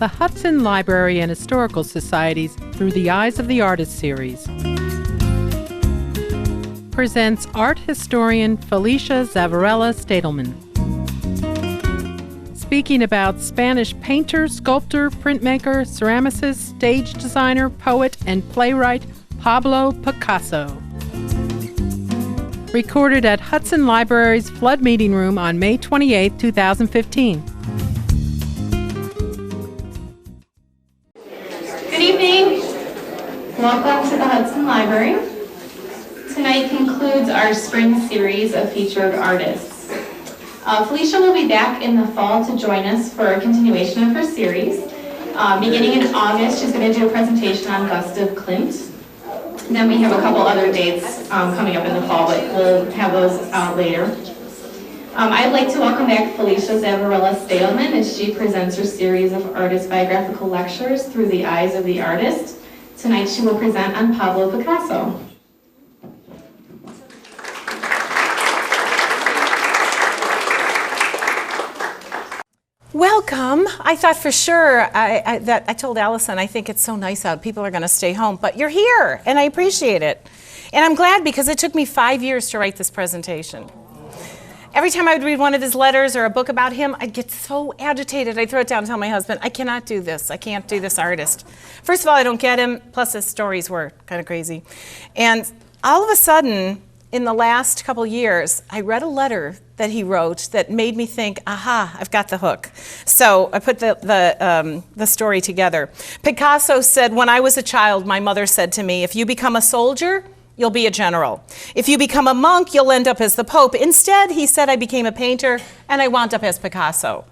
the Hudson Library and Historical Society's Through the Eyes of the Artist series presents art historian Felicia Zavarella Stadelman, speaking about Spanish painter, sculptor, printmaker, ceramicist, stage designer, poet, and playwright Pablo Picasso. Recorded at Hudson Library's Flood Meeting Room on May 28, 2015. Good evening. Welcome to the Hudson Library. Tonight concludes our spring series of featured artists. Felicia will be back in the fall to join us for a continuation of her series. Beginning in August, she's going to do a presentation on Gustav Klimt. Then we have a couple other dates coming up in the fall, but we'll have those later. I'd like to welcome back Felicia Zavarella Stadelman as she presents her series of artist biographical lectures Through the Eyes of the Artist. Tonight she will present on Pablo Picasso. Welcome. I thought for sure, I told Allison, I think it's so nice out. People are going to stay home, but you're here, and I appreciate it. And I'm glad because it took me 5 years to write this presentation. Every time I would read one of his letters or a book about him, I'd get so agitated. I'd throw it down and tell my husband, I cannot do this. I can't do this artist. First of all, I don't get him, plus his stories were kind of crazy. And all of a sudden, in the last couple years, I read a letter that he wrote that made me think, aha, I've got the hook. So I put the story together. Picasso said, when I was a child, my mother said to me, if you become a soldier, you'll be a general. If you become a monk, you'll end up as the Pope. Instead, he said, I became a painter, and I wound up as Picasso.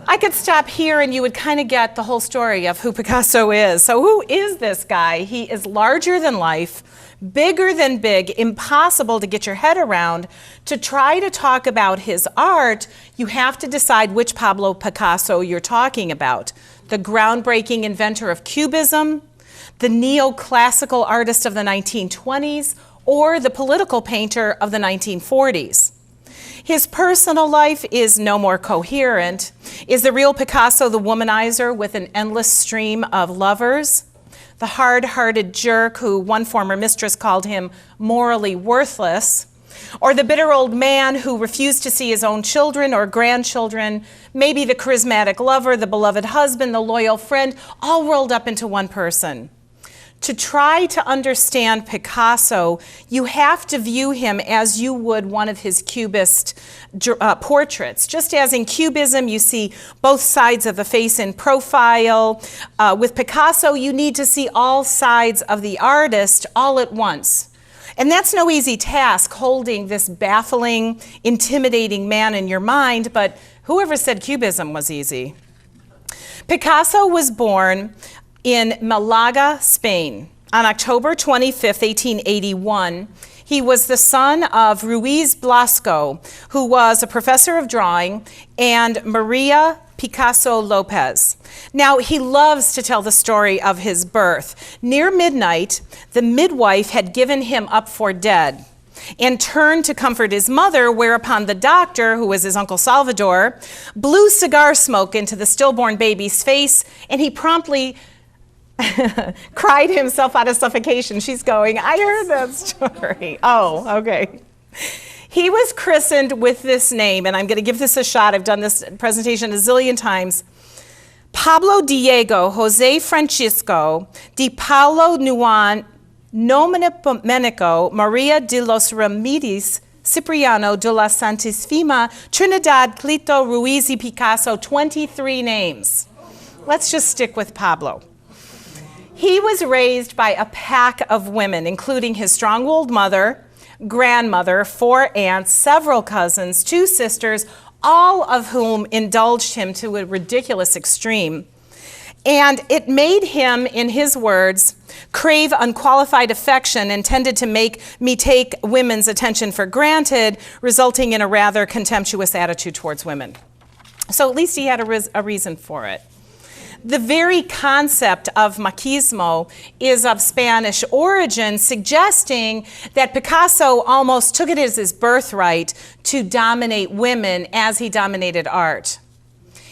I could stop here and you would kind of get the whole story of who Picasso is. So who is this guy? He is larger than life, bigger than big, impossible to get your head around. To try to talk about his art, you have to decide which Pablo Picasso you're talking about. The groundbreaking inventor of Cubism, the neoclassical artist of the 1920s, or the political painter of the 1940s. His personal life is no more coherent. Is the real Picasso the womanizer with an endless stream of lovers? The hard-hearted jerk who one former mistress called him morally worthless? Or the bitter old man who refused to see his own children or grandchildren? Maybe the charismatic lover, the beloved husband, the loyal friend, all rolled up into one person. To try to understand Picasso, you have to view him as you would one of his Cubist portraits. Just as in Cubism, you see both sides of the face in profile. With Picasso, you need to see all sides of the artist all at once. And that's no easy task, holding this baffling, intimidating man in your mind, but whoever said Cubism was easy? Picasso was born in Malaga, Spain, on October 25, 1881. He was the son of Ruiz Blasco, who was a professor of drawing, and Maria Picasso Lopez. Now, he loves to tell the story of his birth. Near midnight, the midwife had given him up for dead and turned to comfort his mother, whereupon the doctor, who was his Uncle Salvador, blew cigar smoke into the stillborn baby's face, and he promptly cried himself out of suffocation. She's going, I heard that story. Oh, okay. He was christened with this name, and I'm going to give this a shot. I've done this presentation a zillion times. Pablo Diego Jose Francisco de Paulo Nuan Nomenico Maria de los Remedios Cipriano de la Santísima Trinidad Clito Ruiz y Picasso, 23 names. Let's just stick with Pablo. He was raised by a pack of women, including his strong-willed mother, grandmother, 4 aunts, several cousins, 2 sisters, all of whom indulged him to a ridiculous extreme. And it made him, in his words, crave unqualified affection and tended to make me take women's attention for granted, resulting in a rather contemptuous attitude towards women. So at least he had a reason for it. The very concept of machismo is of Spanish origin, suggesting that Picasso almost took it as his birthright to dominate women as he dominated art.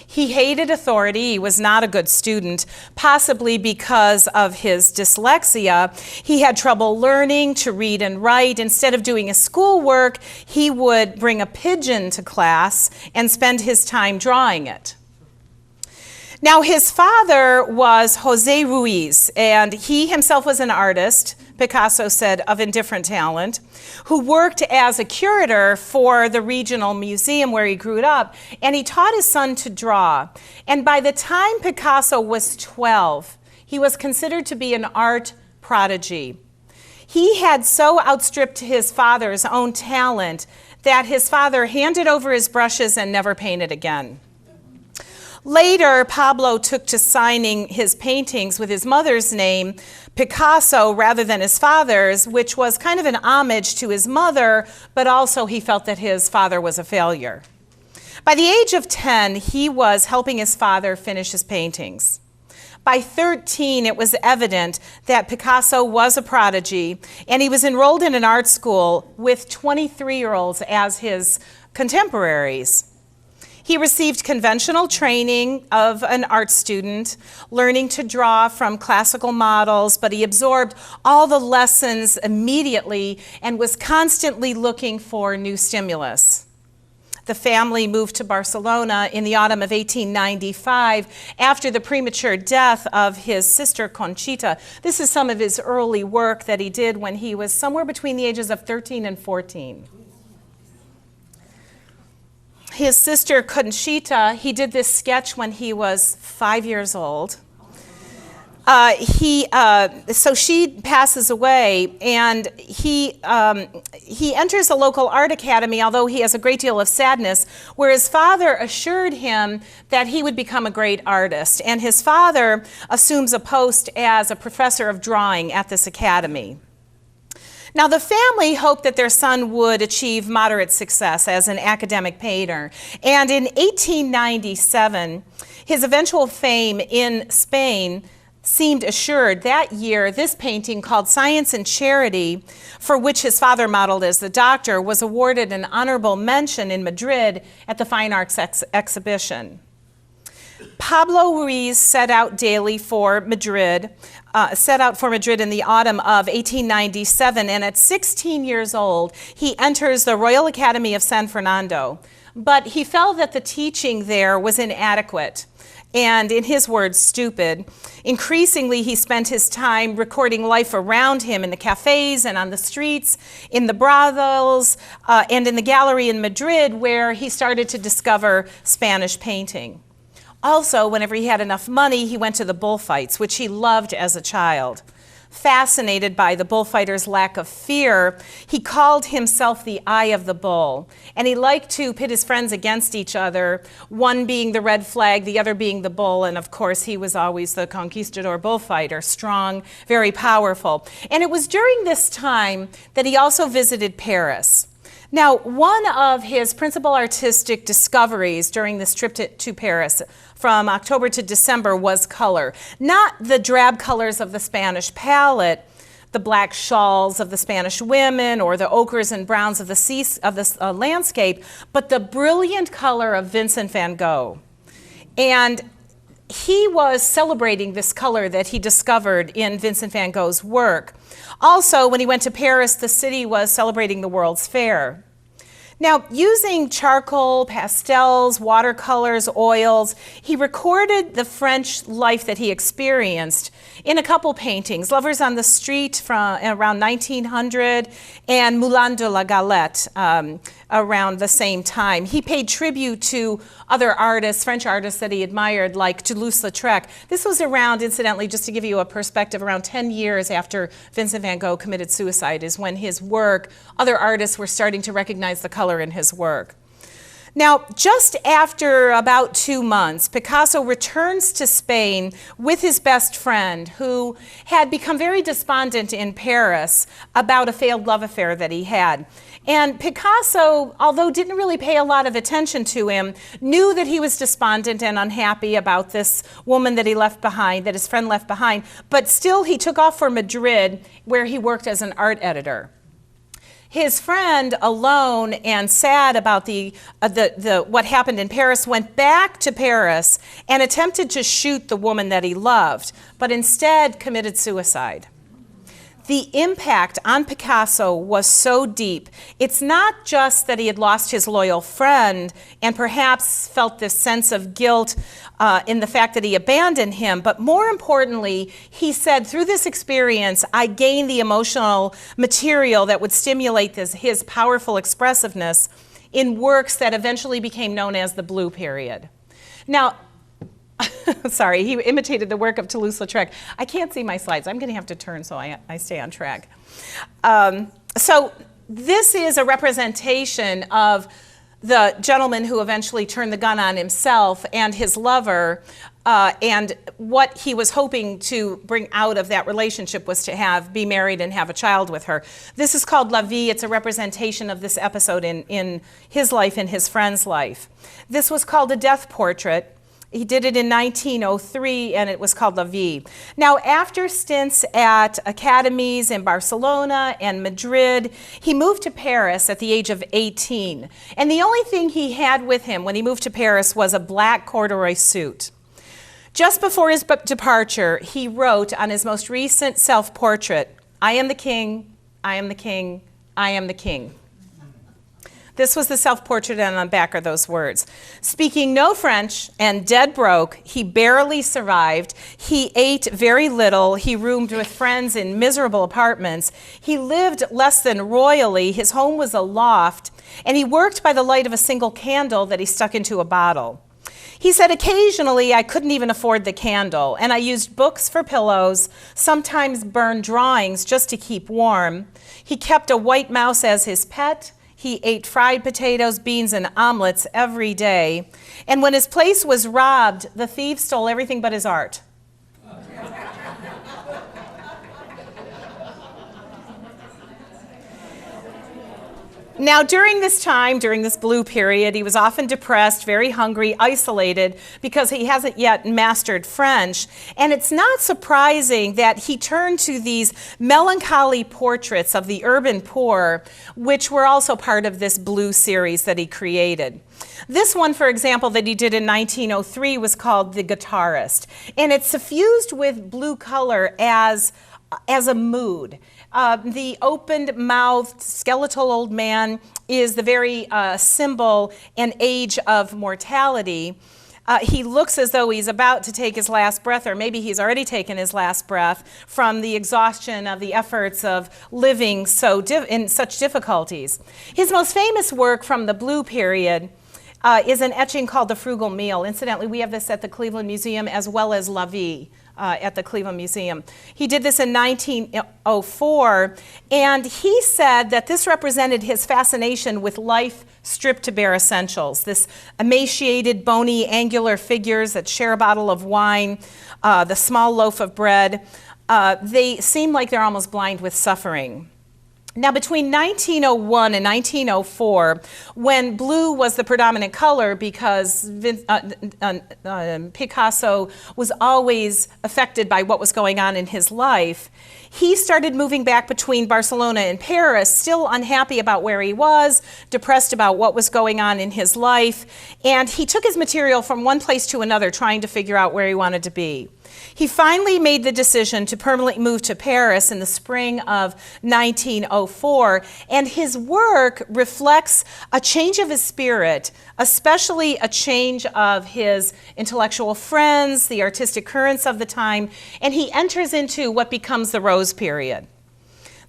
He hated authority. He was not a good student, possibly because of his dyslexia. He had trouble learning to read and write. Instead of doing his schoolwork, he would bring a pigeon to class and spend his time drawing it. Now, his father was Jose Ruiz, and he himself was an artist, Picasso said, of indifferent talent, who worked as a curator for the regional museum where he grew up, and he taught his son to draw. And by the time Picasso was 12, he was considered to be an art prodigy. He had so outstripped his father's own talent that his father handed over his brushes and never painted again. Later, Pablo took to signing his paintings with his mother's name, Picasso, rather than his father's, which was kind of an homage to his mother, but also he felt that his father was a failure. By the age of 10, he was helping his father finish his paintings. By 13, it was evident that Picasso was a prodigy, and he was enrolled in an art school with 23-year-olds as his contemporaries. He received conventional training of an art student, learning to draw from classical models, but he absorbed all the lessons immediately and was constantly looking for new stimulus. The family moved to Barcelona in the autumn of 1895 after the premature death of his sister Conchita. This is some of his early work that he did when he was somewhere between the ages of 13 and 14. His sister Conchita, he did this sketch when he was 5 years old. So she passes away, and he enters a local art academy, although he has a great deal of sadness, where his father assured him that he would become a great artist. And his father assumes a post as a professor of drawing at this academy. Now, the family hoped that their son would achieve moderate success as an academic painter. And in 1897, his eventual fame in Spain seemed assured. That year, this painting called Science and Charity, for which his father modeled as the doctor, was awarded an honorable mention in Madrid at the Fine Arts exhibition. Pablo Ruiz set out for Madrid in the autumn of 1897, and at 16 years old, he enters the Royal Academy of San Fernando. But he felt that the teaching there was inadequate, and in his words, stupid. Increasingly, he spent his time recording life around him in the cafes and on the streets, in the brothels, and in the gallery in Madrid, where he started to discover Spanish painting. Also, whenever he had enough money, he went to the bullfights, which he loved as a child. Fascinated by the bullfighter's lack of fear, he called himself the Eye of the Bull, and he liked to pit his friends against each other, one being the red flag, the other being the bull, and of course he was always the conquistador bullfighter, strong, very powerful. And it was during this time that he also visited Paris. Now, one of his principal artistic discoveries during this trip to Paris from October to December was color. Not the drab colors of the Spanish palette, the black shawls of the Spanish women, or the ochres and browns of the landscape, but the brilliant color of Vincent van Gogh. And he was celebrating this color that he discovered in Vincent van Gogh's work. Also, when he went to Paris, the city was celebrating the World's Fair. Now, using charcoal, pastels, watercolors, oils, he recorded the French life that he experienced in a couple paintings, Lovers on the Street from around 1900 and Moulin de la Galette around the same time. He paid tribute to other artists, French artists that he admired, like Toulouse-Lautrec. This was around, incidentally, just to give you a perspective, around 10 years after Vincent van Gogh committed suicide is when his work, other artists were starting to recognize the color in his work. Now, just after about 2 months, Picasso returns to Spain with his best friend, who had become very despondent in Paris about a failed love affair that he had. And Picasso, although didn't really pay a lot of attention to him, knew that he was despondent and unhappy about this woman that he left behind, that his friend left behind, but still he took off for Madrid, where he worked as an art editor. His friend, alone and sad about what happened in Paris, went back to Paris and attempted to shoot the woman that he loved, but instead committed suicide. The impact on Picasso was so deep. It's not just that he had lost his loyal friend and perhaps felt this sense of guilt in the fact that he abandoned him, but more importantly, he said, through this experience, I gained the emotional material that would stimulate his powerful expressiveness in works that eventually became known as the Blue Period. Now, sorry, he imitated the work of Toulouse-Lautrec. I can't see my slides. I'm going to have to turn so I stay on track. So this is a representation of the gentleman who eventually turned the gun on himself and his lover, and what he was hoping to bring out of that relationship was to be married and have a child with her. This is called La Vie. It's a representation of this episode in his life and his friend's life. This was called a death portrait. He did it in 1903, and it was called La Vie. Now, after stints at academies in Barcelona and Madrid, he moved to Paris at the age of 18. And the only thing he had with him when he moved to Paris was a black corduroy suit. Just before his departure, he wrote on his most recent self-portrait, I am the king, I am the king, I am the king. This was the self-portrait, and on the back are those words. Speaking no French and dead broke, he barely survived. He ate very little. He roomed with friends in miserable apartments. He lived less than royally. His home was a loft, and he worked by the light of a single candle that he stuck into a bottle. He said, occasionally I couldn't even afford the candle, and I used books for pillows, sometimes burned drawings just to keep warm. He kept a white mouse as his pet. He ate fried potatoes, beans, and omelets every day. And when his place was robbed, the thieves stole everything but his art. Now, during this time, during this blue period, he was often depressed, very hungry, isolated, because he hasn't yet mastered French. And it's not surprising that he turned to these melancholy portraits of the urban poor, which were also part of this blue series that he created. This one, for example, that he did in 1903 was called The Guitarist. And it's suffused with blue color as a mood. The opened-mouthed, skeletal old man is the very symbol and age of mortality. He looks as though he's about to take his last breath, or maybe he's already taken his last breath from the exhaustion of the efforts of living in such difficulties. His most famous work from the blue period is an etching called The Frugal Meal. Incidentally, we have this at the Cleveland Museum as well as La Vie. At the Cleveland Museum. He did this in 1904, and he said that this represented his fascination with life stripped to bare essentials. This emaciated, bony, angular figures that share a bottle of wine, the small loaf of bread, they seem like they're almost blind with suffering. Now, between 1901 and 1904, when blue was the predominant color because Picasso was always affected by what was going on in his life, he started moving back between Barcelona and Paris, still unhappy about where he was, depressed about what was going on in his life, and he took his material from one place to another, trying to figure out where he wanted to be. He finally made the decision to permanently move to Paris in the spring of 1904, and his work reflects a change of his spirit, especially a change of his intellectual friends, the artistic currents of the time, and he enters into what becomes the Rose period.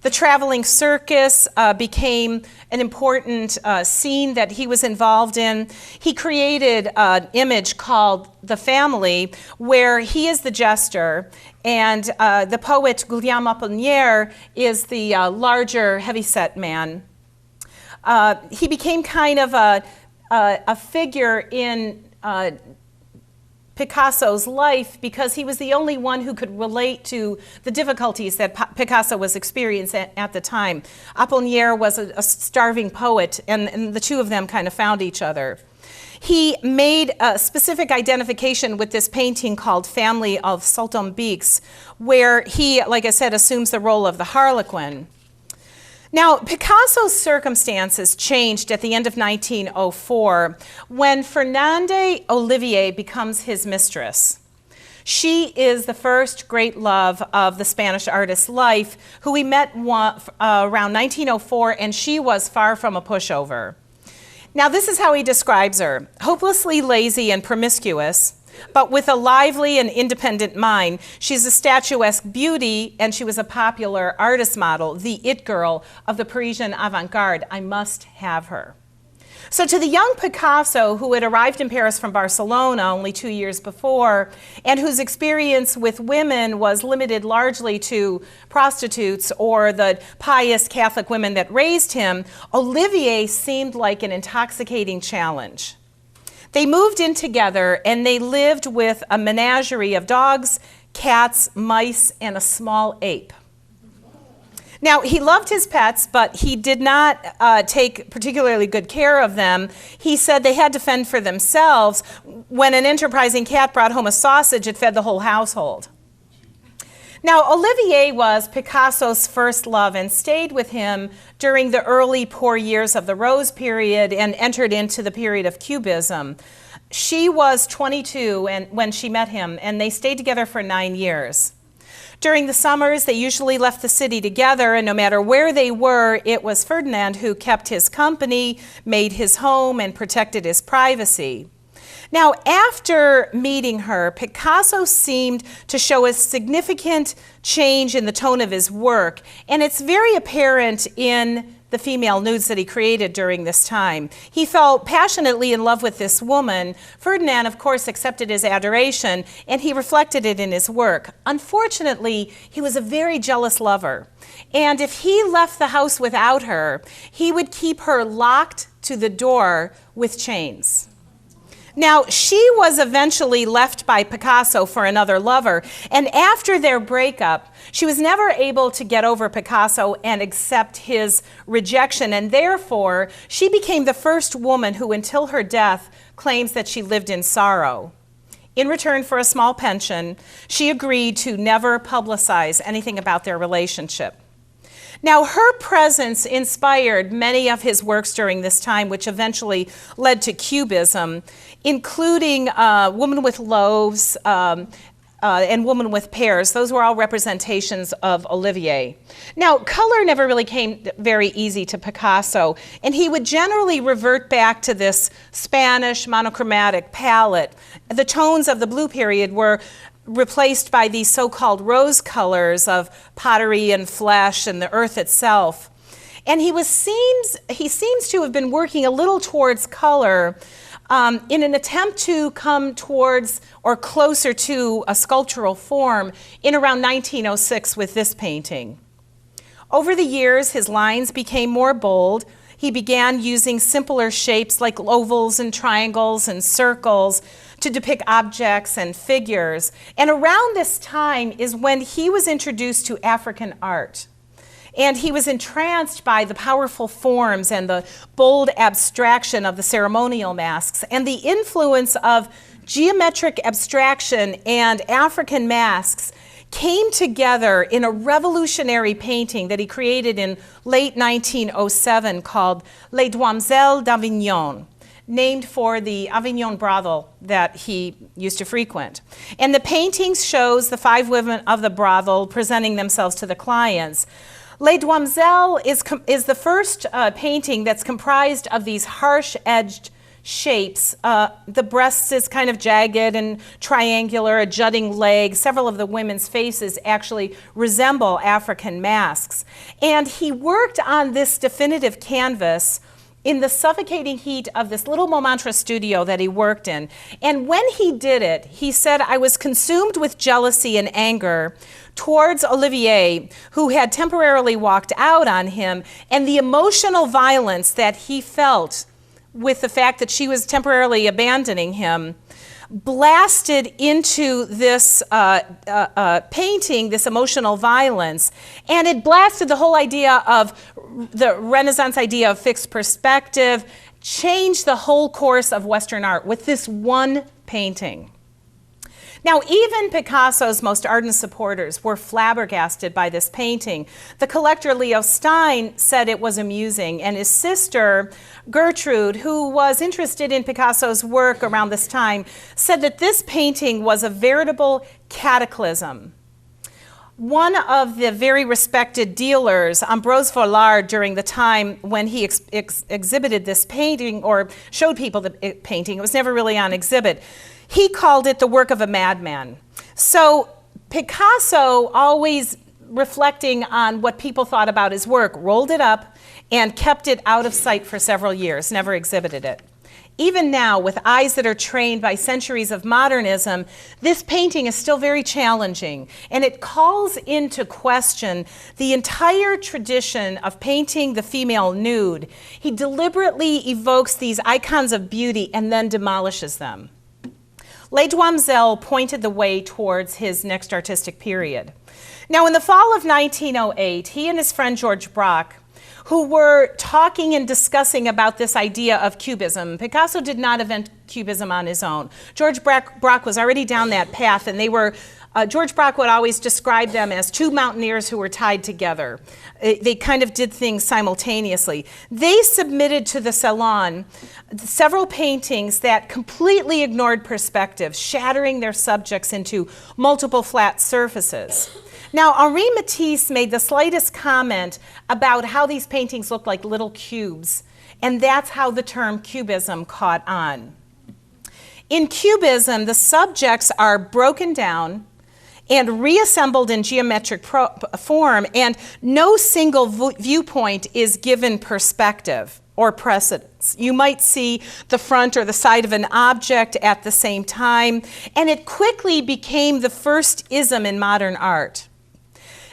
The traveling circus became an important scene that he was involved in. He created an image called The Family, where he is the jester, and the poet Guillaume Apollinaire is the larger, heavyset man. He became kind of a figure in Picasso's life because he was the only one who could relate to the difficulties that Picasso was experiencing at the time. Apollinaire was a starving poet, and the two of them kind of found each other. He made a specific identification with this painting called Family of Saltimbanques, where he, like I said, assumes the role of the Harlequin. Now, Picasso's circumstances changed at the end of 1904 when Fernande Olivier becomes his mistress. She is the first great love of the Spanish artist's life, who he met around 1904, and she was far from a pushover. Now, this is how he describes her: hopelessly lazy and promiscuous, but with a lively and independent mind. She's a statuesque beauty, and she was a popular artist model, the it girl of the Parisian avant-garde. I must have her. So to the young Picasso, who had arrived in Paris from Barcelona only 2 years before, and whose experience with women was limited largely to prostitutes or the pious Catholic women that raised him, Olivier seemed like an intoxicating challenge. They moved in together, and they lived with a menagerie of dogs, cats, mice, and a small ape. Now, he loved his pets, but he did not take particularly good care of them. He said they had to fend for themselves. When an enterprising cat brought home a sausage, it fed the whole household. Now, Olivier was Picasso's first love and stayed with him during the early poor years of the Rose period and entered into the period of Cubism. She was 22 when she met him, and they stayed together for 9 years. During the summers, they usually left the city together, and no matter where they were, it was Ferdinand who kept his company, made his home, and protected his privacy. Now, after meeting her, Picasso seemed to show a significant change in the tone of his work, and it's very apparent in the female nudes that he created during this time. He fell passionately in love with this woman. Ferdinand, of course, accepted his adoration, and he reflected it in his work. Unfortunately, he was a very jealous lover, and if he left the house without her, he would keep her locked to the door with chains. Now, she was eventually left by Picasso for another lover, and after their breakup, she was never able to get over Picasso and accept his rejection, and therefore, she became the first woman who, until her death, claims that she lived in sorrow. In return for a small pension, she agreed to never publicize anything about their relationship. Now, her presence inspired many of his works during this time, which eventually led to Cubism, including Woman with Loaves and Woman with Pears. Those were all representations of Olivier. Now, color never really came very easy to Picasso, and he would generally revert back to this Spanish monochromatic palette. The tones of the blue period were replaced by these so-called rose colors of pottery and flesh and the earth itself. And he seems to have been working a little towards color in an attempt to come towards or closer to a sculptural form in around 1906 with this painting. Over the years, his lines became more bold. He began using simpler shapes like ovals and triangles and circles to depict objects and figures. And around this time is when he was introduced to African art. And he was entranced by the powerful forms and the bold abstraction of the ceremonial masks and the influence of geometric abstraction and African masks came together in a revolutionary painting that he created in late 1907 called Les Demoiselles d'Avignon, named for the Avignon brothel that he used to frequent. And the painting shows the 5 women of the brothel presenting themselves to the clients. Les Demoiselles is the first painting that's comprised of these harsh-edged shapes. The breast is kind of jagged and triangular, a jutting leg. Several of the women's faces actually resemble African masks. And he worked on this definitive canvas in the suffocating heat of this little Montmartre studio that he worked in. And when he did it, he said, "I was consumed with jealousy and anger towards Olivier, who had temporarily walked out on him, and the emotional violence that he felt with the fact that she was temporarily abandoning him blasted into this painting, this emotional violence, and it blasted the whole idea of the Renaissance idea of fixed perspective, changed the whole course of Western art with this one painting. Now, even Picasso's most ardent supporters were flabbergasted by this painting. The collector Leo Stein said it was amusing, and his sister, Gertrude, who was interested in Picasso's work around this time, said that this painting was a veritable cataclysm. One of the very respected dealers, Ambroise Vollard, during the time when he exhibited this painting or showed people the painting, it was never really on exhibit, he called it the work of a madman. So Picasso, always reflecting on what people thought about his work, rolled it up and kept it out of sight for several years, never exhibited it. Even now, with eyes that are trained by centuries of modernism, this painting is still very challenging, and it calls into question the entire tradition of painting the female nude. He deliberately evokes these icons of beauty and then demolishes them. Les Demoiselles pointed the way towards his next artistic period. Now, in the fall of 1908, he and his friend George Braque, who were talking and discussing about this idea of Cubism. Picasso did not invent Cubism on his own. George Braque was already down that path, and they were, George Braque would always describe them as two mountaineers who were tied together. They kind of did things simultaneously. They submitted to the Salon several paintings that completely ignored perspective, shattering their subjects into multiple flat surfaces. Now, Henri Matisse made the slightest comment about how these paintings looked like little cubes, and that's how the term Cubism caught on. In Cubism, the subjects are broken down and reassembled in geometric form, and no single viewpoint is given perspective or precedence. You might see the front or the side of an object at the same time, and it quickly became the first ism in modern art.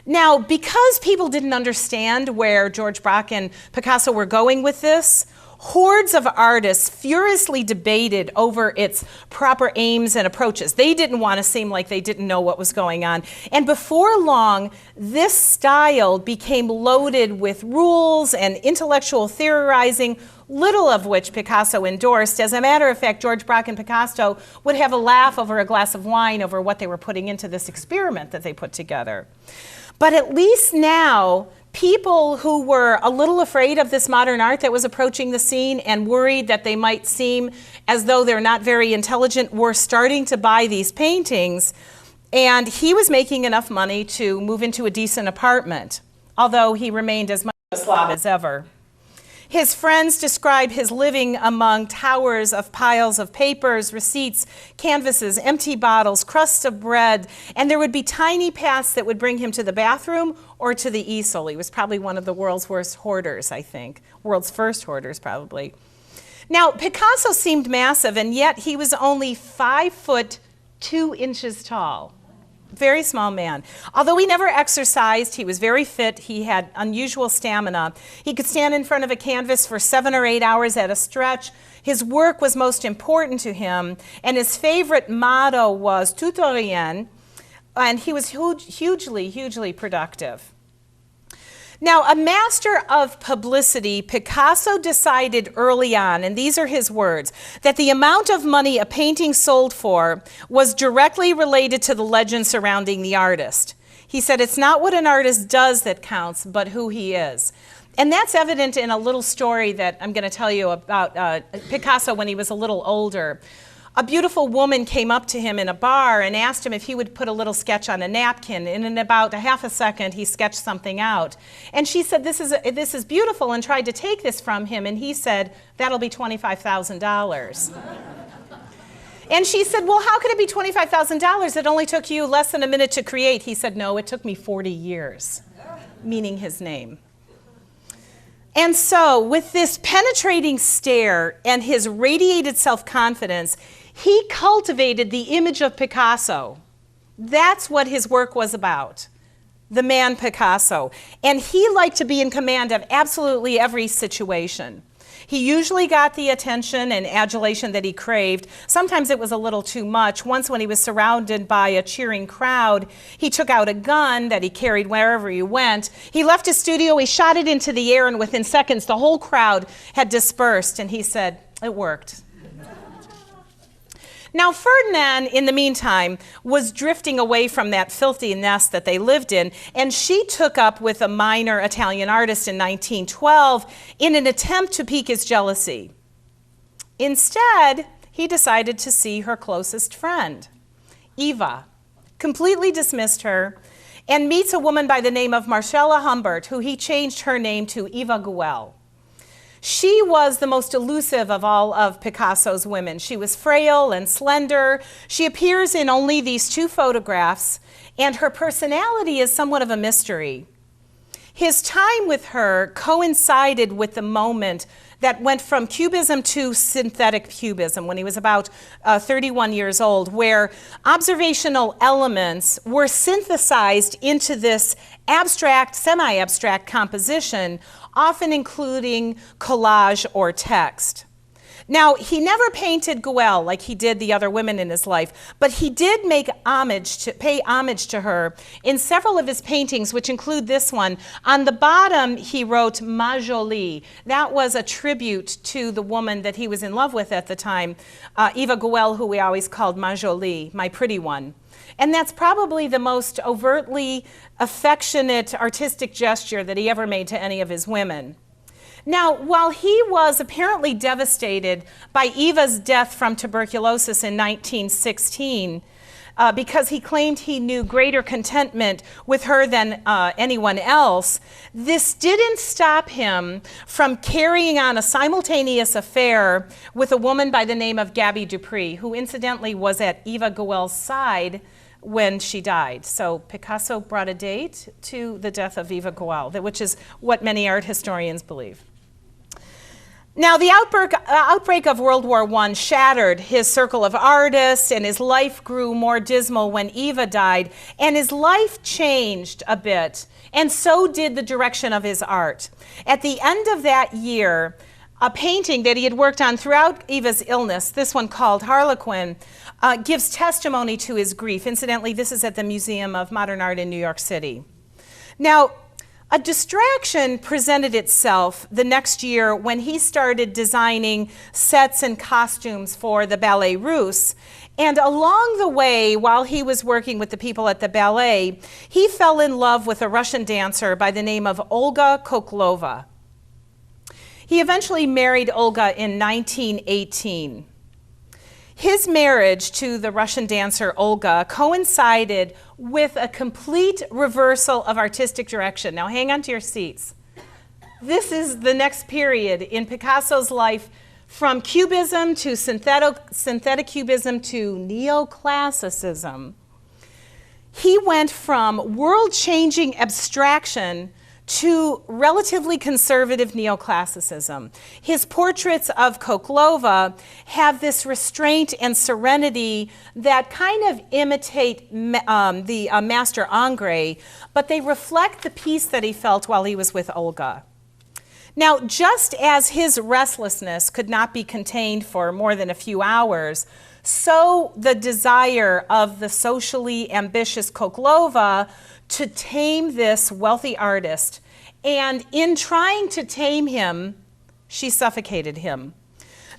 Now, because people didn't understand where George Braque and Picasso were going with this, hordes of artists furiously debated over its proper aims and approaches. They didn't want to seem like they didn't know what was going on. And before long, this style became loaded with rules and intellectual theorizing, little of which Picasso endorsed. As a matter of fact, George Braque and Picasso would have a laugh over a glass of wine over what they were putting into this experiment that they put together. But at least now, people who were a little afraid of this modern art that was approaching the scene and worried that they might seem as though they're not very intelligent were starting to buy these paintings. And he was making enough money to move into a decent apartment, although he remained as much a slob as ever. His friends describe his living among towers of piles of papers, receipts, canvases, empty bottles, crusts of bread, and there would be tiny paths that would bring him to the bathroom or to the easel. He was probably one of the world's worst hoarders, I think. World's first hoarders, probably. Now, Picasso seemed massive, and yet he was only 5'2" tall. Very small man. Although he never exercised, he was very fit, he had unusual stamina. He could stand in front of a canvas for 7 or 8 hours at a stretch. His work was most important to him, and his favorite motto was tout ou rien, and he was hugely productive. Now, a master of publicity, Picasso decided early on, and these are his words, that the amount of money a painting sold for was directly related to the legend surrounding the artist. He said, it's not what an artist does that counts, but who he is. And that's evident in a little story that I'm going to tell you about Picasso when he was a little older. A beautiful woman came up to him in a bar and asked him if he would put a little sketch on a napkin, and in about a half a second he sketched something out. And she said, this is beautiful, and tried to take this from him, and he said, that'll be $25,000. And she said, well, how could it be $25,000? It only took you less than a minute to create. He said, no, it took me 40 years, meaning his name. And so, with this penetrating stare and his radiated self-confidence, he cultivated the image of Picasso. That's what his work was about, the man Picasso. And he liked to be in command of absolutely every situation. He usually got the attention and adulation that he craved. Sometimes it was a little too much. Once when he was surrounded by a cheering crowd, he took out a gun that he carried wherever he went. He left his studio, he shot it into the air, and within seconds the whole crowd had dispersed, and he said, it worked. Now, Ferdinand, in the meantime, was drifting away from that filthy nest that they lived in, and she took up with a minor Italian artist in 1912 in an attempt to pique his jealousy. Instead, he decided to see her closest friend, Eva, completely dismissed her, and meets a woman by the name of Marcella Humbert, who he changed her name to Eva Guel. She was the most elusive of all of Picasso's women. She was frail and slender. She appears in only these 2 photographs, and her personality is somewhat of a mystery. His time with her coincided with the moment that went from cubism to synthetic cubism when he was about 31 years old, where observational elements were synthesized into this abstract, semi-abstract composition, often including collage or text. Now, he never painted Guel like he did the other women in his life, but he did pay homage to her in several of his paintings, which include this one. On the bottom, he wrote Ma Jolie. That was a tribute to the woman that he was in love with at the time, Eva Guel, who we always called Ma Jolie, my pretty one. And that's probably the most overtly affectionate artistic gesture that he ever made to any of his women. Now, while he was apparently devastated by Eva's death from tuberculosis in 1916, because he claimed he knew greater contentment with her than anyone else, this didn't stop him from carrying on a simultaneous affair with a woman by the name of Gabby Dupree, who incidentally was at Eva Guel's side when she died. So Picasso brought a date to the death of Eva Guel, which is what many art historians believe. Now, the outbreak of World War I shattered his circle of artists, and his life grew more dismal when Eva died, and his life changed a bit, and so did the direction of his art. At the end of that year, a painting that he had worked on throughout Eva's illness, this one called Harlequin, gives testimony to his grief. Incidentally, this is at the Museum of Modern Art in New York City. Now, a distraction presented itself the next year when he started designing sets and costumes for the Ballet Russe. And along the way, while he was working with the people at the ballet, he fell in love with a Russian dancer by the name of Olga Koklova. He eventually married Olga in 1918. His marriage to the Russian dancer Olga coincided with a complete reversal of artistic direction. Now hang on to your seats. This is the next period in Picasso's life, from Cubism to synthetic Cubism to Neoclassicism. He went from world-changing abstraction to relatively conservative neoclassicism. His portraits of Koklova have this restraint and serenity that kind of imitate the master Ingres, but they reflect the peace that he felt while he was with Olga. Now, just as his restlessness could not be contained for more than a few hours, so the desire of the socially ambitious Koklova to tame this wealthy artist. And in trying to tame him, she suffocated him.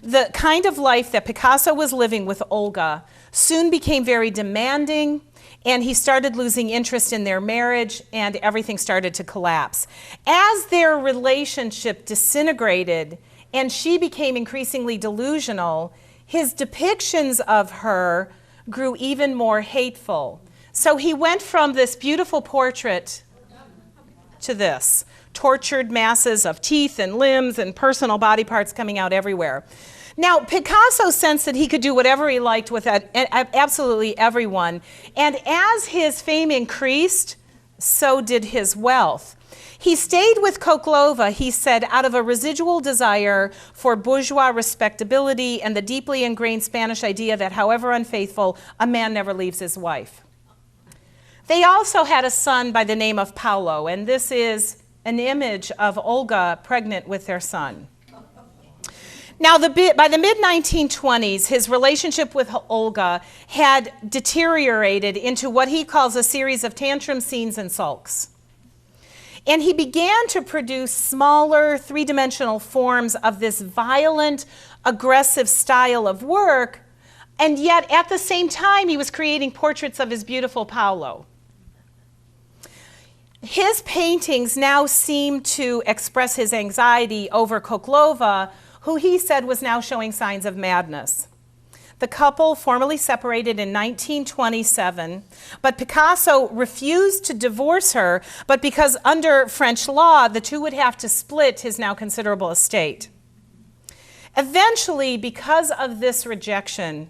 The kind of life that Picasso was living with Olga soon became very demanding, and he started losing interest in their marriage, and everything started to collapse. As their relationship disintegrated and she became increasingly delusional, his depictions of her grew even more hateful. So he went from this beautiful portrait to this, tortured masses of teeth and limbs and personal body parts coming out everywhere. Now, Picasso sensed that he could do whatever he liked with absolutely everyone, and as his fame increased, so did his wealth. He stayed with Koklova, he said, out of a residual desire for bourgeois respectability and the deeply ingrained Spanish idea that, however unfaithful, a man never leaves his wife. They also had a son by the name of Paolo, and this is an image of Olga pregnant with their son. Now, by the mid-1920s, his relationship with Olga had deteriorated into what he calls a series of tantrum scenes and sulks. And he began to produce smaller, three-dimensional forms of this violent, aggressive style of work And yet, at the same time, he was creating portraits of his beautiful Paolo. His paintings now seem to express his anxiety over Koklova, who he said was now showing signs of madness. The couple formally separated in 1927, but Picasso refused to divorce her, but because under French law, the two would have to split his now considerable estate. Eventually, because of this rejection,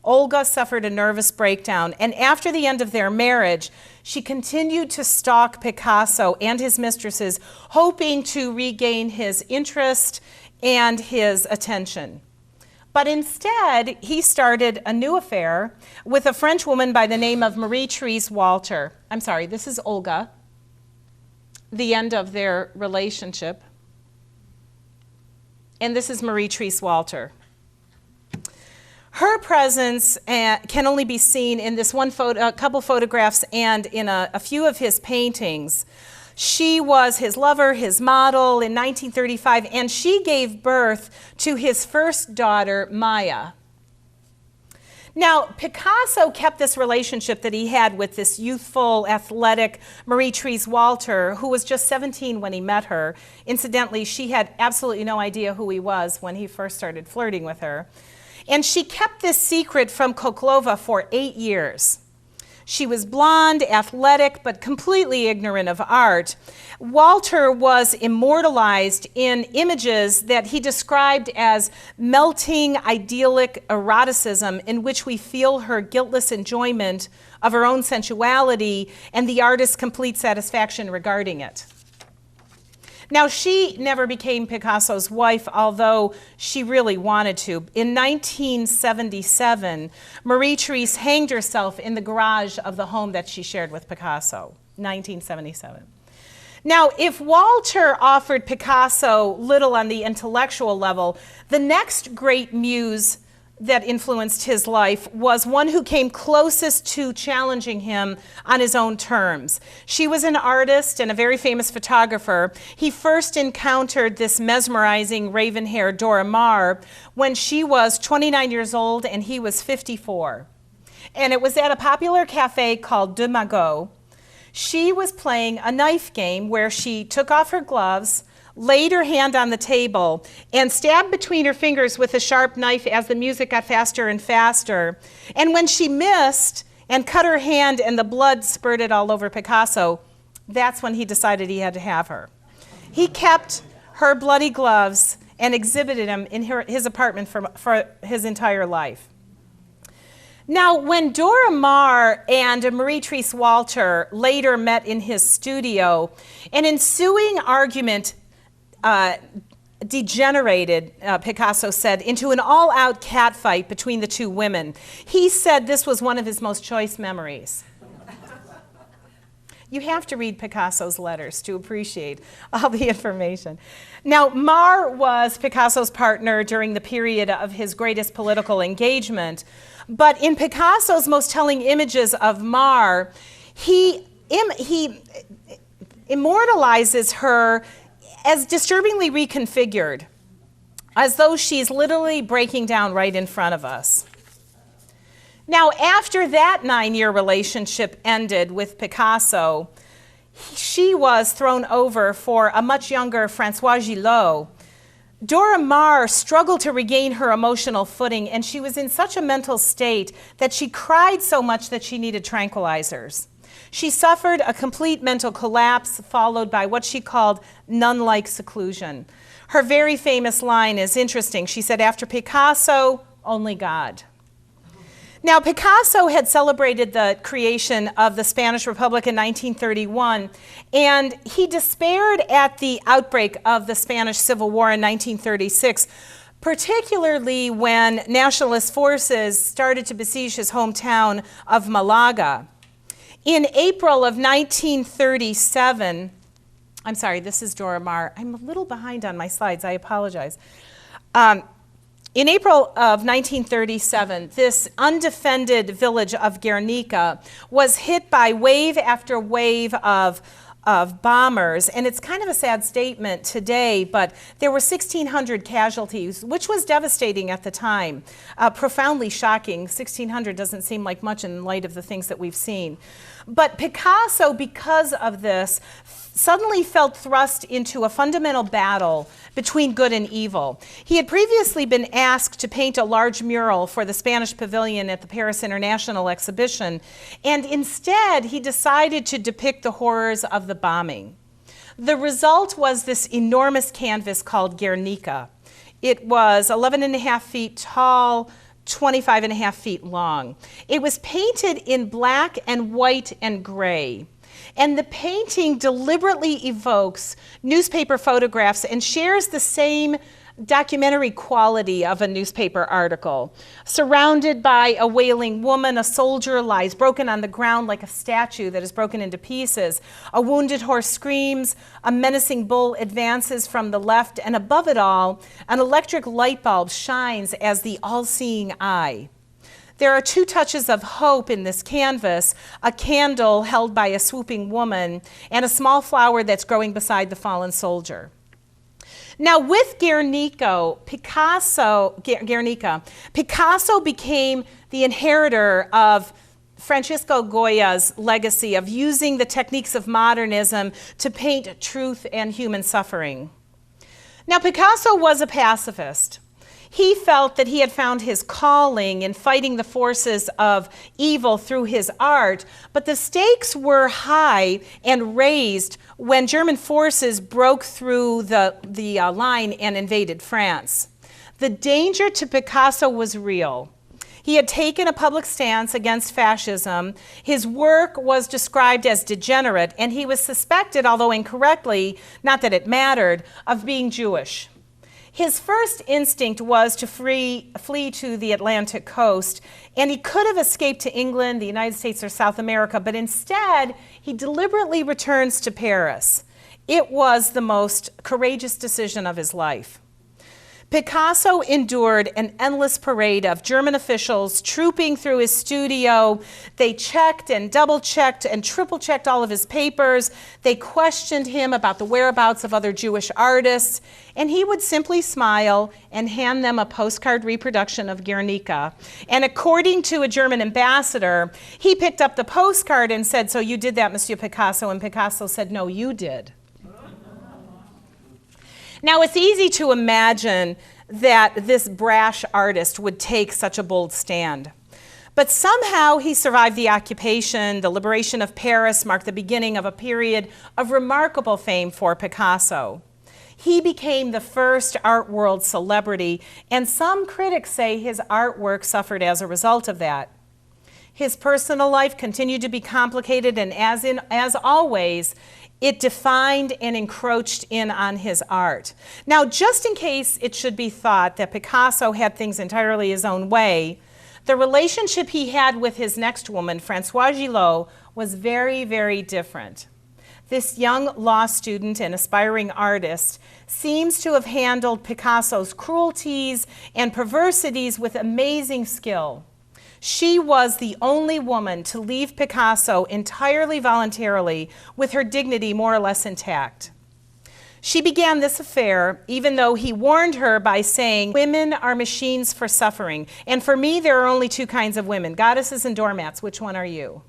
Olga suffered a nervous breakdown, and after the end of their marriage, she continued to stalk Picasso and his mistresses, hoping to regain his interest and his attention. But instead, he started a new affair with a French woman by the name of Marie-Therese Walter. I'm sorry, this is Olga, the end of their relationship. And this is Marie-Therese Walter. Her presence can only be seen in this one photo, a couple photographs, and in a few of his paintings. She was his lover, his model in 1935, and she gave birth to his first daughter, Maya. Now, Picasso kept this relationship that he had with this youthful, athletic Marie-Therese Walter, who was just 17 when he met her. Incidentally, she had absolutely no idea who he was when he first started flirting with her. And she kept this secret from Koklova for 8 years. She was blonde, athletic, but completely ignorant of art. Walter was immortalized in images that he described as melting, idyllic eroticism in which we feel her guiltless enjoyment of her own sensuality and the artist's complete satisfaction regarding it. Now, she never became Picasso's wife, although she really wanted to. In 1977, Marie-Therese hanged herself in the garage of the home that she shared with Picasso, 1977. Now, if Walter offered Picasso little on the intellectual level, the next great muse that influenced his life was one who came closest to challenging him on his own terms. She was an artist and a very famous photographer. He first encountered this mesmerizing raven-haired Dora Maar when she was 29 years old and he was 54. And it was at a popular cafe called De Magot. She was playing a knife game where she took off her gloves, laid her hand on the table, and stabbed between her fingers with a sharp knife as the music got faster and faster. And when she missed and cut her hand and the blood spurted all over Picasso, that's when he decided he had to have her. He kept her bloody gloves and exhibited them in his apartment for his entire life. Now, when Dora Maar and Marie-Therese Walter later met in his studio, an ensuing argument degenerated, Picasso said, into an all-out catfight between the two women. He said this was one of his most choice memories. You have to read Picasso's letters to appreciate all the information. Now, Maar was Picasso's partner during the period of his greatest political engagement, but in Picasso's most telling images of Maar, he immortalizes her as disturbingly reconfigured, as though she's literally breaking down right in front of us. Now, after that 9-year relationship ended with Picasso, she was thrown over for a much younger François Gillot. Dora Maar struggled to regain her emotional footing, and she was in such a mental state that she cried so much that she needed tranquilizers. She suffered a complete mental collapse, followed by what she called nun-like seclusion. Her very famous line is interesting. She said, "After Picasso, only God." Now, Picasso had celebrated the creation of the Spanish Republic in 1931, and he despaired at the outbreak of the Spanish Civil War in 1936, particularly when nationalist forces started to besiege his hometown of Malaga. In April of 1937, I'm sorry, this is Dora Maar. I'm a little behind on my slides, I apologize. In April of 1937, this undefended village of Guernica was hit by wave after wave of bombers, and it's kind of a sad statement today, but there were 1,600 casualties, which was devastating at the time, profoundly shocking. 1,600 doesn't seem like much in light of the things that we've seen. But Picasso, because of this, suddenly felt thrust into a fundamental battle between good and evil. He had previously been asked to paint a large mural for the Spanish Pavilion at the Paris International Exhibition, and instead he decided to depict the horrors of the bombing. The result was this enormous canvas called Guernica. It was 11.5 feet tall, 25.5 feet long. It was painted in black and white and gray. And the painting deliberately evokes newspaper photographs and shares the same documentary quality of a newspaper article. Surrounded by a wailing woman, a soldier lies broken on the ground like a statue that is broken into pieces. A wounded horse screams, a menacing bull advances from the left, and above it all, an electric light bulb shines as the all-seeing eye. There are two touches of hope in this canvas, a candle held by a swooping woman, and a small flower that's growing beside the fallen soldier. Now with Guernica, Picasso became the inheritor of Francisco Goya's legacy of using the techniques of modernism to paint truth and human suffering. Now Picasso was a pacifist. He felt that he had found his calling in fighting the forces of evil through his art, but the stakes were high and raised when German forces broke through the line and invaded France. The danger to Picasso was real. He had taken a public stance against fascism. His work was described as degenerate, and he was suspected, although incorrectly, not that it mattered, of being Jewish. His first instinct was to flee to the Atlantic coast, and he could have escaped to England, the United States, or South America, but instead, he deliberately returns to Paris. It was the most courageous decision of his life. Picasso endured an endless parade of German officials trooping through his studio. They checked and double-checked and triple-checked all of his papers. They questioned him about the whereabouts of other Jewish artists, and he would simply smile and hand them a postcard reproduction of Guernica. And according to a German ambassador, he picked up the postcard and said, "So you did that, Monsieur Picasso?" And Picasso said, "No, you did." Now, it's easy to imagine that this brash artist would take such a bold stand. But somehow he survived the occupation. The liberation of Paris marked the beginning of a period of remarkable fame for Picasso. He became the first art world celebrity, and some critics say his artwork suffered as a result of that. His personal life continued to be complicated, and as always, it defined and encroached in on his art. Now, just in case it should be thought that Picasso had things entirely his own way, the relationship he had with his next woman, Françoise Gillot, was very, very different. This young law student and aspiring artist seems to have handled Picasso's cruelties and perversities with amazing skill. She was the only woman to leave Picasso entirely voluntarily, with her dignity more or less intact. She began this affair even though he warned her by saying, "Women are machines for suffering, and for me there are only two kinds of women, goddesses and doormats. Which one are you?"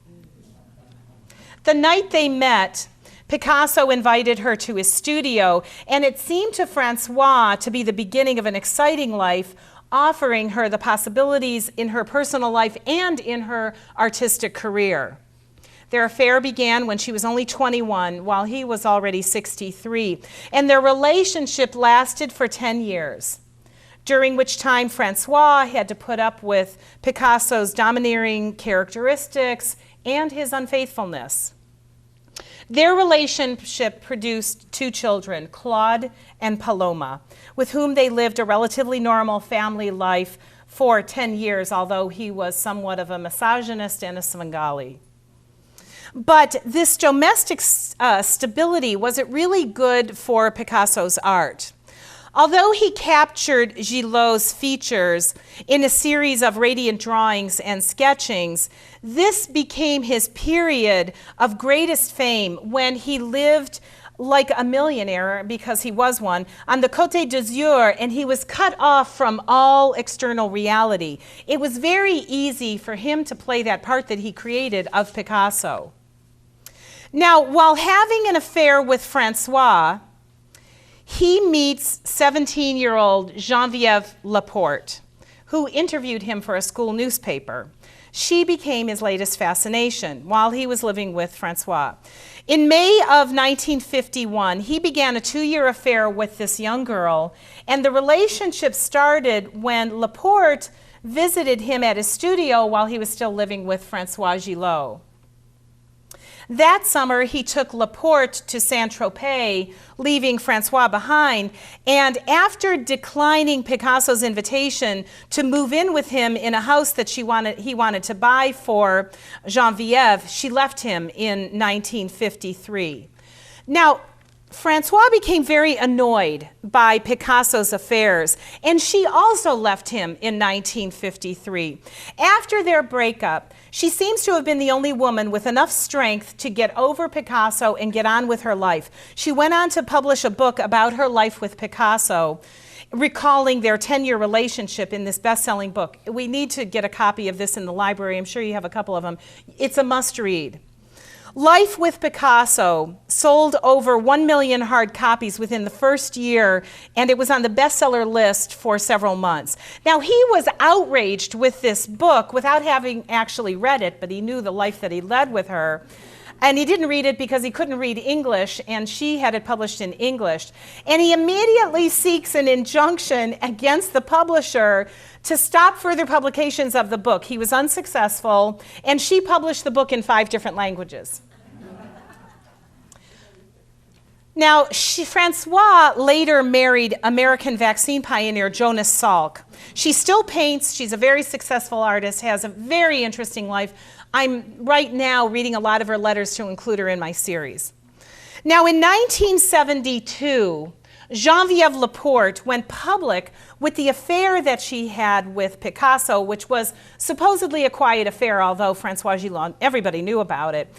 The night they met, Picasso invited her to his studio, and it seemed to Françoise to be the beginning of an exciting life, offering her the possibilities in her personal life and in her artistic career. Their affair began when she was only 21, while he was already 63, and their relationship lasted for 10 years, during which time Françoise had to put up with Picasso's domineering characteristics and his unfaithfulness. Their relationship produced two children, Claude and Paloma, with whom they lived a relatively normal family life for 10 years, although he was somewhat of a misogynist and a Svengali. But this domestic stability, was it really good for Picasso's art? Although he captured Gillot's features in a series of radiant drawings and sketchings, this became his period of greatest fame when he lived like a millionaire, because he was one, on the Côte d'Azur, and he was cut off from all external reality. It was very easy for him to play that part that he created of Picasso. Now, while having an affair with Francois, he meets 17-year-old Geneviève Laporte, who interviewed him for a school newspaper. She became his latest fascination while he was living with Francois. In May of 1951, he began a 2-year affair with this young girl, and the relationship started when Laporte visited him at his studio while he was still living with Francois Gillot. That summer, he took Laporte to Saint-Tropez, leaving Francois behind, and after declining Picasso's invitation to move in with him in a house that he wanted to buy for Geneviève, she left him in 1953. Now, Francois became very annoyed by Picasso's affairs, and she also left him in 1953. After their breakup, she seems to have been the only woman with enough strength to get over Picasso and get on with her life. She went on to publish a book about her life with Picasso, recalling their 10-year relationship in this best-selling book. We need to get a copy of this in the library. I'm sure you have a couple of them. It's a must-read. Life with Picasso sold over 1 million hard copies within the first year, and it was on the bestseller list for several months. Now, he was outraged with this book without having actually read it, but he knew the life that he led with her. And he didn't read it because he couldn't read English, and she had it published in English. And he immediately seeks an injunction against the publisher to stop further publications of the book. He was unsuccessful, and she published the book in 5 different languages. Now, Francois later married American vaccine pioneer Jonas Salk. She still paints. She's a very successful artist, has a very interesting life. I'm right now reading a lot of her letters to include her in my series. Now, in 1972, Geneviève Laporte went public with the affair that she had with Picasso, which was supposedly a quiet affair, although Francois Gillot, everybody knew about it.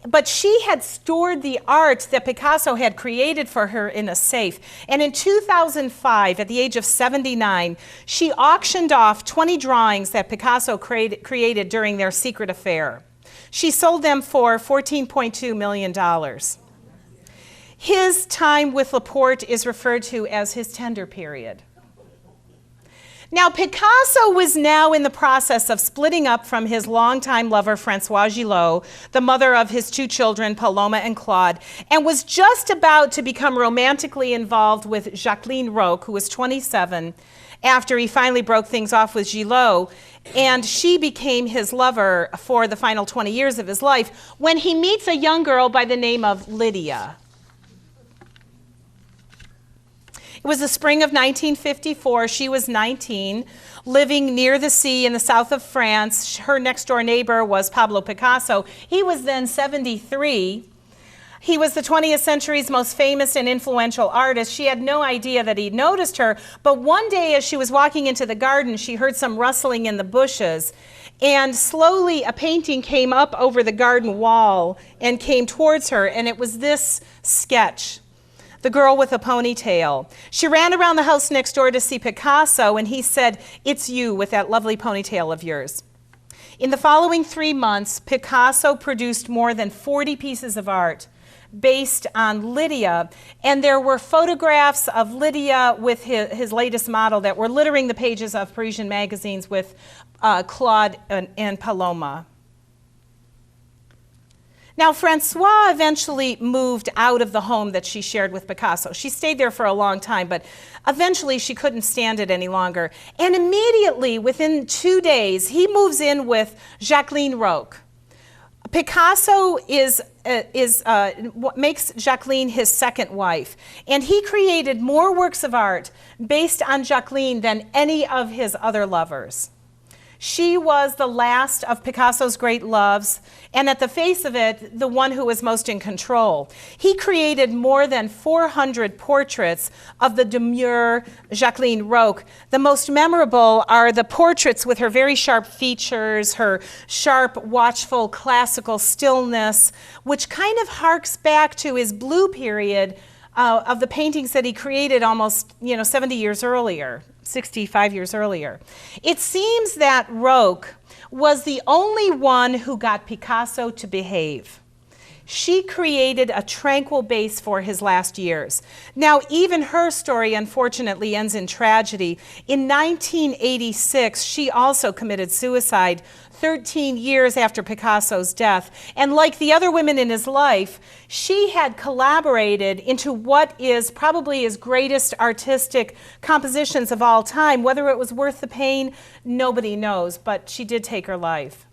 But she had stored the art that Picasso had created for her in a safe. And in 2005, at the age of 79, she auctioned off 20 drawings that Picasso created during their secret affair. She sold them for $14.2 million. His time with Laporte is referred to as his tender period. Now, Picasso was now in the process of splitting up from his longtime lover, Francois Gillot, the mother of his 2 children, Paloma and Claude, and was just about to become romantically involved with Jacqueline Roch, who was 27, after he finally broke things off with Gillot, and she became his lover for the final 20 years of his life, when he meets a young girl by the name of Lydia. It was the spring of 1954. She was 19, living near the sea in the south of France. Her next-door neighbor was Pablo Picasso. He was then 73. He was the 20th century's most famous and influential artist. She had no idea that he'd noticed her, but one day as she was walking into the garden, she heard some rustling in the bushes, and slowly a painting came up over the garden wall and came towards her, and it was this sketch. The girl with a ponytail. She ran around the house next door to see Picasso, and he said, "It's you with that lovely ponytail of yours." In the following 3 months, Picasso produced more than 40 pieces of art based on Lydia, and there were photographs of Lydia with his latest model that were littering the pages of Parisian magazines with Claude and Paloma. Now, Francois eventually moved out of the home that she shared with Picasso. She stayed there for a long time, but eventually she couldn't stand it any longer. And immediately, within 2 days, he moves in with Jacqueline Roch. Picasso makes Jacqueline his second wife, and he created more works of art based on Jacqueline than any of his other lovers. She was the last of Picasso's great loves, and at the face of it, the one who was most in control. He created more than 400 portraits of the demure Jacqueline Roque. The most memorable are the portraits with her very sharp features, her sharp, watchful, classical stillness, which kind of harks back to his blue period of the paintings that he created almost 70 years earlier. 65 years earlier. It seems that Roque was the only one who got Picasso to behave. She created a tranquil base for his last years. Now, even her story, unfortunately, ends in tragedy. In 1986, she also committed suicide, 13 years after Picasso's death. And like the other women in his life, she had collaborated into what is probably his greatest artistic compositions of all time. Whether it was worth the pain, nobody knows, but she did take her life.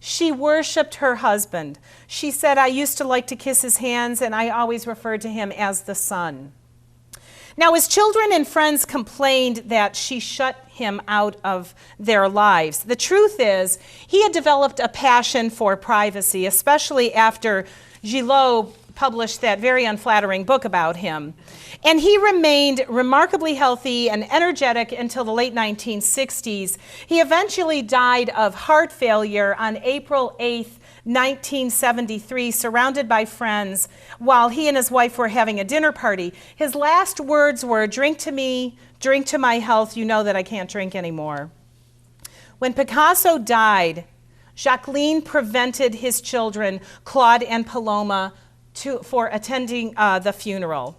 She worshiped her husband. She said, "I used to like to kiss his hands, and I always referred to him as the son." Now, his children and friends complained that she shut him out of their lives. The truth is, he had developed a passion for privacy, especially after Gillot published that very unflattering book about him. And he remained remarkably healthy and energetic until the late 1960s. He eventually died of heart failure on April 8th, 1973, surrounded by friends, while he and his wife were having a dinner party. His last words were, "Drink to me, drink to my health, you know that I can't drink anymore." When Picasso died, Jacqueline prevented his children, Claude and Paloma, for attending the funeral.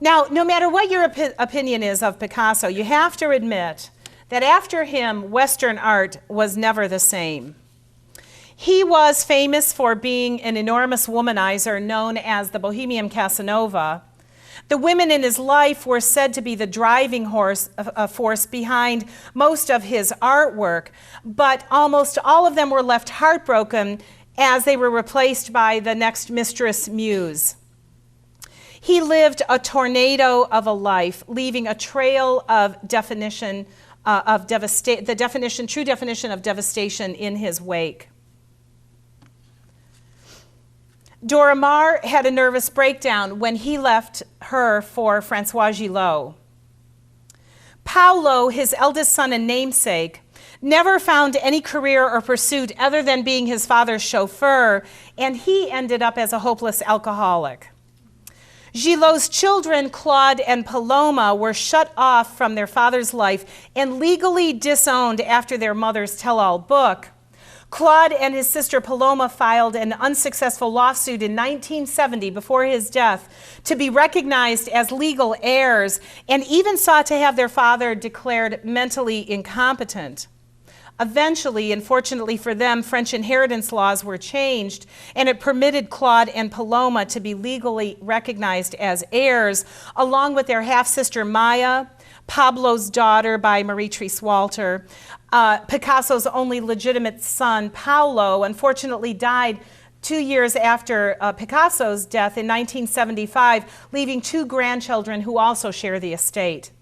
Now, no matter what your opinion is of Picasso, you have to admit that after him, Western art was never the same. He was famous for being an enormous womanizer known as the Bohemian Casanova. The women in his life were said to be the driving force behind most of his artwork, but almost all of them were left heartbroken as they were replaced by the next mistress muse. He lived a tornado of a life, leaving a trail of definition, true definition of devastation in his wake. Dora Maar had a nervous breakdown when he left her for Francois Gillot. Paolo, his eldest son and namesake, never found any career or pursuit other than being his father's chauffeur, and he ended up as a hopeless alcoholic. Gillot's children, Claude and Paloma, were shut off from their father's life and legally disowned after their mother's tell-all book. Claude and his sister Paloma filed an unsuccessful lawsuit in 1970 before his death to be recognized as legal heirs, and even sought to have their father declared mentally incompetent. Eventually, and fortunately for them, French inheritance laws were changed, and it permitted Claude and Paloma to be legally recognized as heirs, along with their half-sister Maya, Pablo's daughter by Marie-Therese Walter. Picasso's only legitimate son, Paolo, unfortunately died 2 years after Picasso's death in 1975, leaving 2 grandchildren who also share the estate.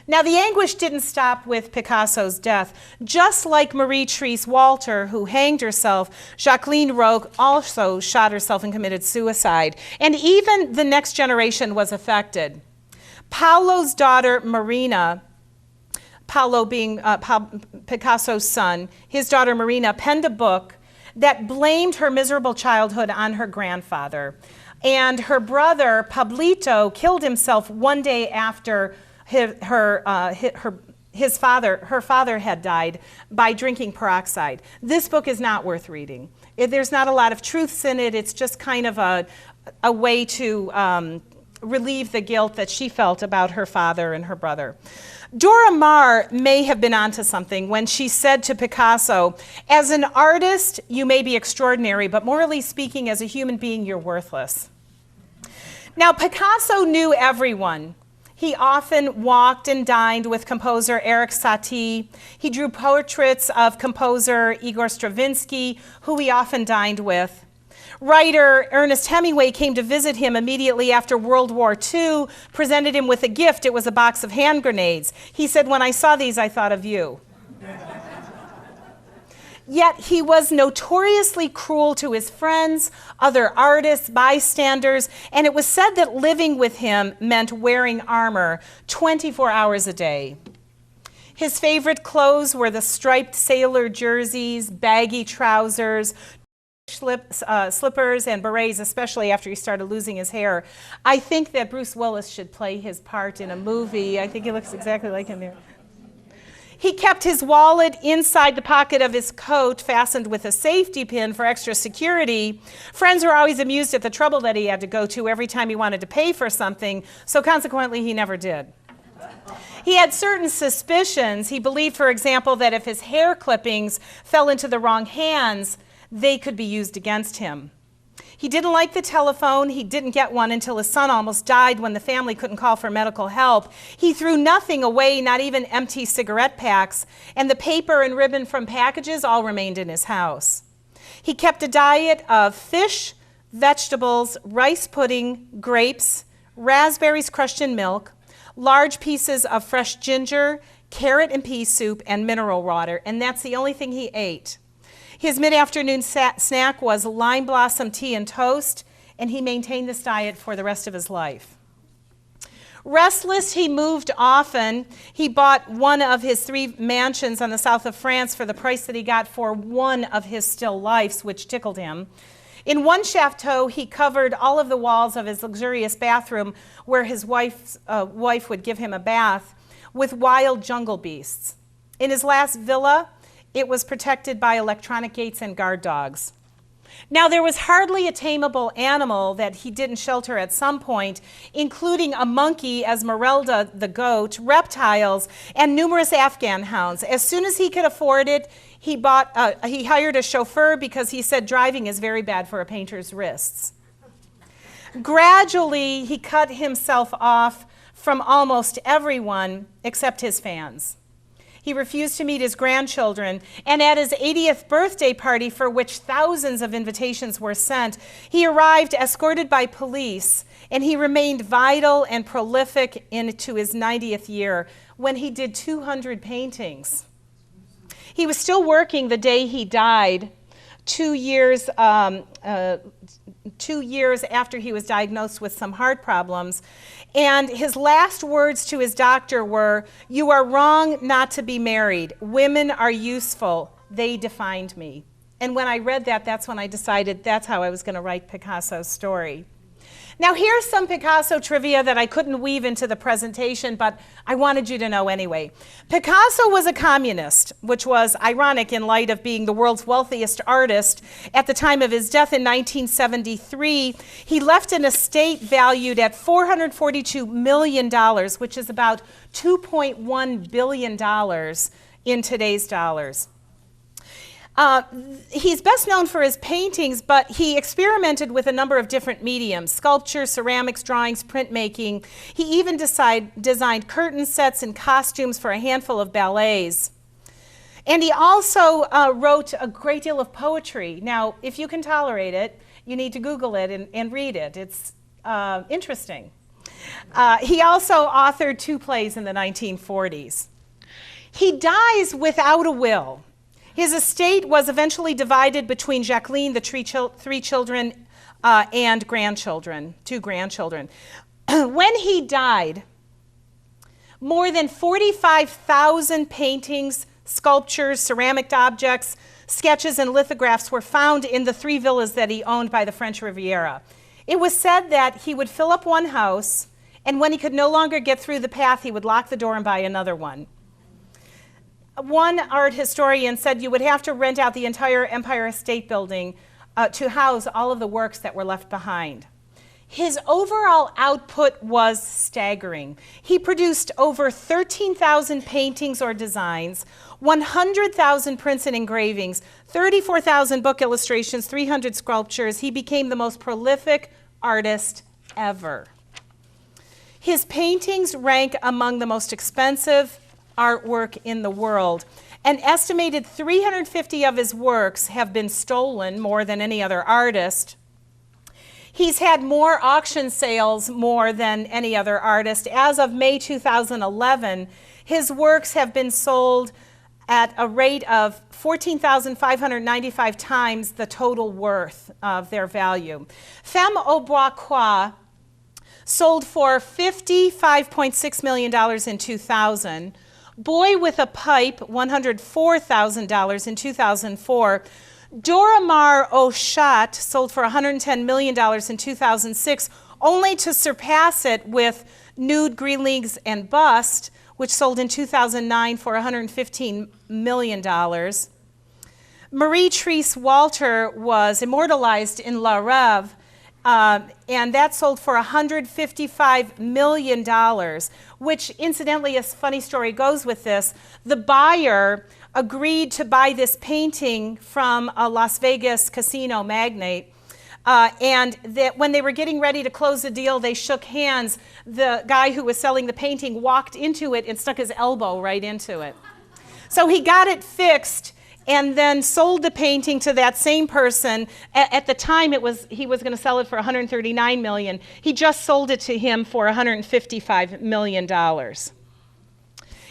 Now, the anguish didn't stop with Picasso's death. Just like Marie-Therese Walter, who hanged herself, Jacqueline Roque also shot herself and committed suicide. And even the next generation was affected. Paulo's daughter, Marina, Paolo being Picasso's son, his daughter Marina penned a book that blamed her miserable childhood on her grandfather. And her brother, Pablito, killed himself one day after her father had died by drinking peroxide. This book is not worth reading. There's not a lot of truths in it. It's just kind of a way to relieve the guilt that she felt about her father and her brother. Dora Maar may have been onto something when she said to Picasso, "As an artist, you may be extraordinary, but morally speaking, as a human being, you're worthless." Now, Picasso knew everyone. He often walked and dined with composer Erik Satie. He drew portraits of composer Igor Stravinsky, who he often dined with. Writer Ernest Hemingway came to visit him immediately after World War II, presented him with a gift. It was a box of hand grenades. He said, "When I saw these, I thought of you." Yet he was notoriously cruel to his friends, other artists, bystanders, and it was said that living with him meant wearing armor 24 hours a day. His favorite clothes were the striped sailor jerseys, baggy trousers, slippers, and berets, especially after he started losing his hair. I think that Bruce Willis should play his part in a movie. I think he looks exactly like him there. He kept his wallet inside the pocket of his coat, fastened with a safety pin for extra security. Friends were always amused at the trouble that he had to go to every time he wanted to pay for something, so consequently he never did. He had certain suspicions. He believed, for example, that if his hair clippings fell into the wrong hands, they could be used against him. He didn't like the telephone. He didn't get one until his son almost died when the family couldn't call for medical help. He threw nothing away, not even empty cigarette packs, and the paper and ribbon from packages all remained in his house. He kept a diet of fish, vegetables, rice pudding, grapes, raspberries crushed in milk, large pieces of fresh ginger, carrot and pea soup, and mineral water, and that's the only thing he ate. His mid-afternoon snack was lime blossom tea and toast, and he maintained this diet for the rest of his life. Restless, he moved often. He bought one of his 3 mansions on the south of France for the price that he got for one of his still lifes, which tickled him. In one chateau, he covered all of the walls of his luxurious bathroom where his wife would give him a bath with wild jungle beasts. In his last villa, it was protected by electronic gates and guard dogs. Now, there was hardly a tameable animal that he didn't shelter at some point, including a monkey, Esmeralda the goat, reptiles, and numerous Afghan hounds. As soon as he could afford it, he hired a chauffeur because he said driving is very bad for a painter's wrists. Gradually, he cut himself off from almost everyone except his fans. He refused to meet his grandchildren, and at his 80th birthday party, for which thousands of invitations were sent, he arrived escorted by police, and he remained vital and prolific into his 90th year when he did 200 paintings. He was still working the day he died, 2 years after he was diagnosed with some heart problems. And his last words to his doctor were, "You are wrong not to be married. Women are useful. They defined me." And when I read that, that's when I decided that's how I was going to write Picasso's story. Now, here's some Picasso trivia that I couldn't weave into the presentation, but I wanted you to know anyway. Picasso was a communist, which was ironic in light of being the world's wealthiest artist. At the time of his death in 1973, he left an estate valued at $442 million, which is about $2.1 billion in today's dollars. He's best known for his paintings, but he experimented with a number of different mediums: sculpture, ceramics, drawings, printmaking. He even designed curtain sets and costumes for a handful of ballets. And he also wrote a great deal of poetry. Now, if you can tolerate it, you need to Google it and read it. It's interesting. He also authored 2 plays in the 1940s. He dies without a will. His estate was eventually divided between Jacqueline, the 3 children, and grandchildren, 2 grandchildren. When he died, more than 45,000 paintings, sculptures, ceramic objects, sketches, and lithographs were found in the 3 villas that he owned by the French Riviera. It was said that he would fill up one house, and when he could no longer get through the path, he would lock the door and buy another one. One art historian said you would have to rent out the entire Empire State Building to house all of the works that were left behind. His overall output was staggering. He produced over 13,000 paintings or designs, 100,000 prints and engravings, 34,000 book illustrations, 300 sculptures. He became the most prolific artist ever. His paintings rank among the most expensive artwork in the world. An estimated 350 of his works have been stolen, more than any other artist. He's had more auction sales more than any other artist. As of May 2011, his works have been sold at a rate of 14,595 times the total worth of their value. Femme au Bois Quoi sold for $55.6 million in 2000. Boy with a Pipe, $104,000 in 2004. Dora Maar au Chat sold for $110 million in 2006, only to surpass it with Nude, Green Leagues, and Bust, which sold in 2009 for $115 million. Marie Therese Walter was immortalized in La Rêve, and that sold for $155 million, which incidentally, a funny story goes with this. The buyer agreed to buy this painting from a Las Vegas casino magnate, and that when they were getting ready to close the deal, they shook hands. The guy who was selling the painting walked into it and stuck his elbow right into it. So he got it fixed and then sold the painting to that same person. At the time, he was going to sell it for $139 million. He just sold it to him for $155 million.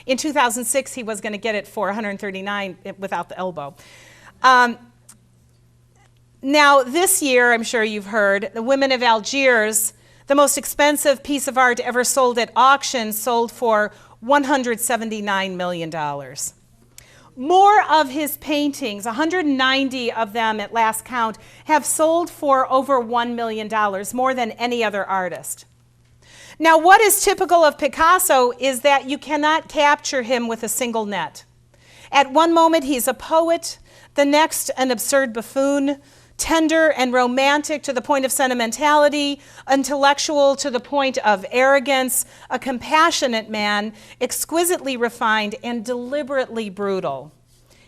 In 2006, he was going to get it for $139 without the elbow. Now, this year, I'm sure you've heard, the Women of Algiers, the most expensive piece of art ever sold at auction, sold for $179 million. More of his paintings, 190 of them at last count, have sold for over $1 million, more than any other artist. Now, what is typical of Picasso is that you cannot capture him with a single net. At one moment, he's a poet, the next, an absurd buffoon, tender and romantic to the point of sentimentality, intellectual to the point of arrogance, a compassionate man, exquisitely refined and deliberately brutal.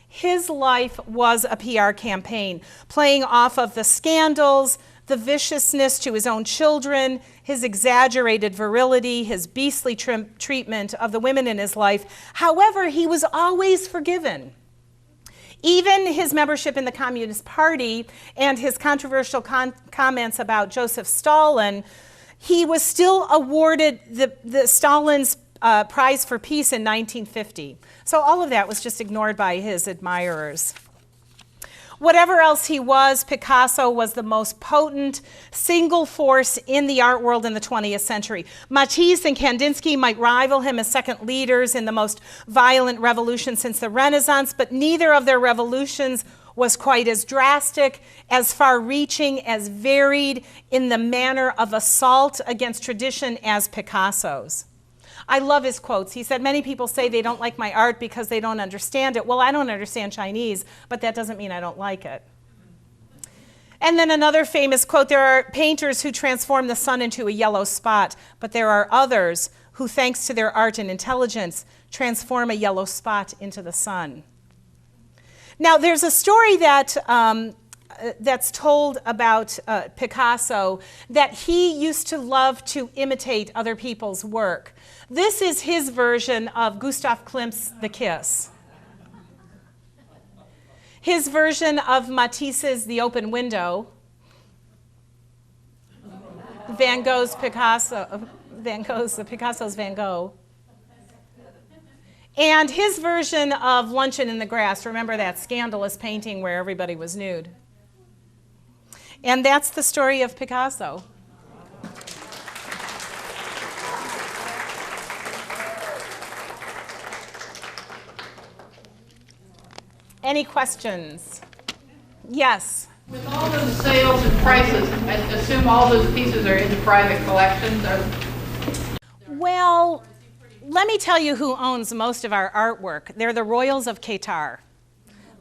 His life was a PR campaign, playing off of the scandals, the viciousness to his own children, his exaggerated virility, his beastly treatment of the women in his life. However, he was always forgiven. Even his membership in the Communist Party and his controversial comments about Joseph Stalin, he was still awarded the Stalin's Prize for Peace in 1950. So all of that was just ignored by his admirers. Whatever else he was, Picasso was the most potent single force in the art world in the 20th century. Matisse and Kandinsky might rival him as second leaders in the most violent revolution since the Renaissance, but neither of their revolutions was quite as drastic, as far-reaching, as varied in the manner of assault against tradition as Picasso's. I love his quotes. He said, many people say they don't like my art because they don't understand it. Well, I don't understand Chinese, but that doesn't mean I don't like it. And then another famous quote, there are painters who transform the sun into a yellow spot, but there are others who, thanks to their art and intelligence, transform a yellow spot into the sun. Now, there's a story that that's told about Picasso, that he used to love to imitate other people's work. This is his version of Gustav Klimt's The Kiss. His version of Matisse's The Open Window. Picasso's Van Gogh. And his version of Luncheon in the Grass. Remember that scandalous painting where everybody was nude. And that's the story of Picasso. Any questions? Yes? With all those sales and prices, I assume all those pieces are in private collections? Well, let me tell you who owns most of our artwork. They're the royals of Qatar.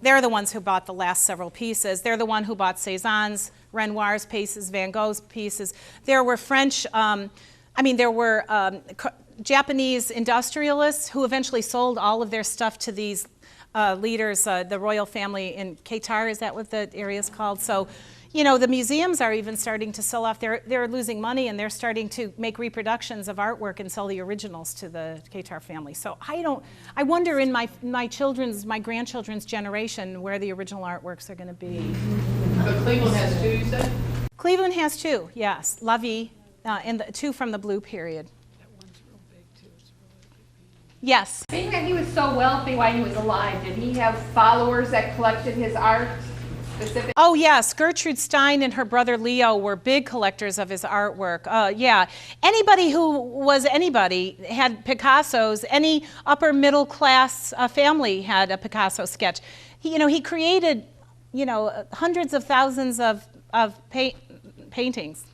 They're the ones who bought the last several pieces. They're the one who bought Cézanne's, Renoir's pieces, Van Gogh's pieces. There were Japanese industrialists who eventually sold all of their stuff to these leaders, the royal family in Qatar. Is that what the area is called? So, you know, the museums are even starting to sell off. They're losing money, and they're starting to make reproductions of artwork and sell the originals to the Qatar family. So I wonder in my grandchildren's generation where the original artworks are going to be. But Cleveland has two, you said? Cleveland has two, yes. La Vie, and the two from the Blue period. That one's real big too. It's really big piece. Yes. Being that he was so wealthy while he was alive, did he have followers that collected his art specifically? Oh, yes. Gertrude Stein and her brother Leo were big collectors of his artwork. Yeah. Anybody who was anybody had Picassos. Any upper middle class family had a Picasso sketch. He created, hundreds of thousands of paintings,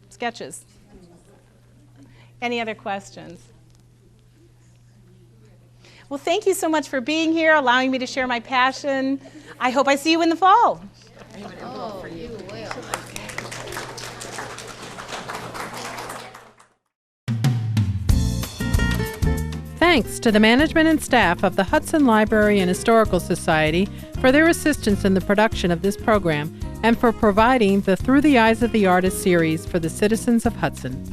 sketches. Any other questions? Well, thank you so much for being here, allowing me to share my passion. I hope I see you in the fall. Oh, you will. Thanks to the management and staff of the Hudson Library and Historical Society for their assistance in the production of this program and for providing the Through the Eyes of the Artist series for the citizens of Hudson.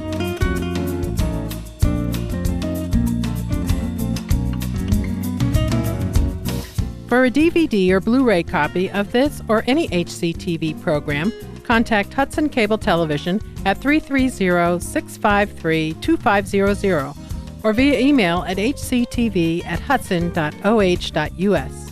For a DVD or Blu-ray copy of this or any HCTV program, contact Hudson Cable Television at 330-653-2500 or via email at hctv@hudson.oh.us.